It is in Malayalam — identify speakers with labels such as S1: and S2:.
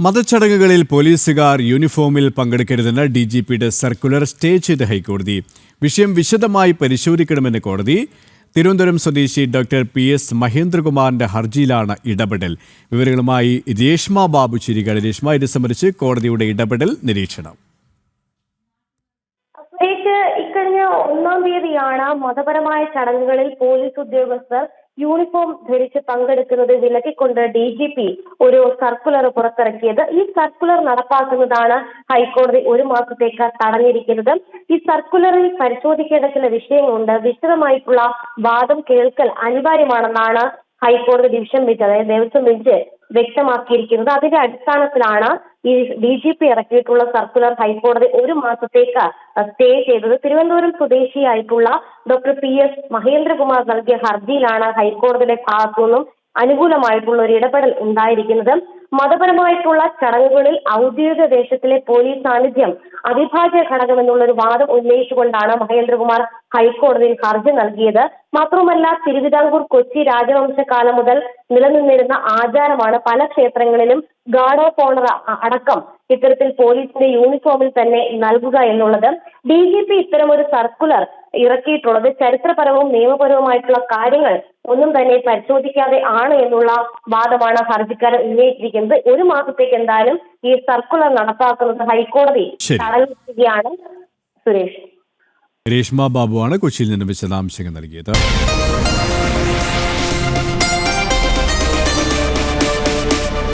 S1: മതച്ചടങ്ങുകളിൽ പോലീസുകാർ യൂണിഫോമിൽ പങ്കെടുക്കരുതെന്ന് ഡിജിപിയുടെ സർക്കുലർ സ്റ്റേ ചെയ്ത ഹൈക്കോടതി. വിഷയം വിശദമായി പരിശോധിക്കണമെന്ന് കോടതി. തിരുവനന്തപുരം സ്വദേശി ഡോക്ടർ PS മഹേന്ദ്രകുമാറിന്റെ ഹർജിയിലാണ് ഇടപെടൽ. വിവരങ്ങളുമായി രേഷ്മ ബാബു ചിരികാട്. രേഷ്മ, ഇത് സംബന്ധിച്ച് കോടതിയുടെ ഇടപെടൽ നിരീക്ഷണം.
S2: ഇക്കഴിഞ്ഞ 1-ാം തീയതിയാണ് മതപരമായ ചടങ്ങുകളിൽ പോലീസ് ഉദ്യോഗസ്ഥർ യൂണിഫോം ധരിച്ച് പങ്കെടുക്കുന്നത് വിലക്കിക്കൊണ്ട് DGP ഒരു സർക്കുലർ പുറത്തിറക്കിയത്. ഈ സർക്കുലർ നടപ്പാക്കുന്നതാണ് ഹൈക്കോടതി 1 മാസത്തേക്ക് തടഞ്ഞിരിക്കുന്നത്. ഈ സർക്കുലറിൽ പരിശോധിക്കേണ്ട ചില വിഷയങ്ങളുണ്ട്. വിശദമായിട്ടുള്ള വാദം കേൾക്കൽ അനിവാര്യമാണെന്നാണ് ഹൈക്കോടതി ഡിവിഷൻ ബെഞ്ച്, അതായത് ദേവസ്വം ബെഞ്ച് വ്യക്തമാക്കിയിരിക്കുന്നത്. അതിന്റെ അടിസ്ഥാനത്തിലാണ് ഈ DGP ഇറക്കിയിട്ടുള്ള സർക്കുലർ ഹൈക്കോടതി 1 മാസത്തേക്ക് സ്റ്റേ ചെയ്തത്. തിരുവനന്തപുരം സ്വദേശിയായിട്ടുള്ള ഡോക്ടർ PS മഹേന്ദ്രകുമാർ നൽകിയ ഹർജിയിലാണ് ഹൈക്കോടതിയുടെ ഭാഗത്തുനിന്നും അനുകൂലമായിട്ടുള്ള ഒരു ഇടപെടൽ ഉണ്ടായിരിക്കുന്നത്. മതപരമായിട്ടുള്ള ചടങ്ങുകളിൽ ഔദ്യോഗിക ദേശത്തിലെ പോലീസ് സാന്നിധ്യം അവിഭാജ്യ ഘടകമെന്നുള്ള ഒരു വാദം ഉന്നയിച്ചുകൊണ്ടാണ് മഹേന്ദ്രകുമാർ ഹൈക്കോടതിയിൽ ഹർജി നൽകിയത്. മാത്രമല്ല, തിരുവിതാംകൂർ കൊച്ചി രാജവംശകാലം മുതൽ നിലനിന്നിരുന്ന ആചാരമാണ് പല ക്ഷേത്രങ്ങളിലും ഗാർഡ് ഓഫ് ഓണർ അടക്കം ഇത്തരത്തിൽ പോലീസിന്റെ യൂണിഫോമിൽ തന്നെ നൽകുക എന്നുള്ളത്. DGP ഇത്തരമൊരു സർക്കുലർ ഇറക്കിയിട്ടുള്ളത് ചരിത്രപരവും നിയമപരവുമായിട്ടുള്ള കാര്യങ്ങൾ ഒന്നും തന്നെ പരിശോധിക്കാതെ ആണ് എന്നുള്ള വാദമാണ് ഹർജിക്കാരൻ ഉന്നയിച്ചിരിക്കുന്നത്. 1 മാസത്തേക്ക് എന്തായാലും ഈ സർക്കുലർ നടപ്പാക്കുന്നത് ഹൈക്കോടതി തടഞ്ഞിരിക്കുകയാണ്. സുരേഷ്.
S1: രേഷ്മ ബാബുവാണ് കൊച്ചിയിൽ നിന്ന് വിശദാംശങ്ങൾ നൽകിയത്.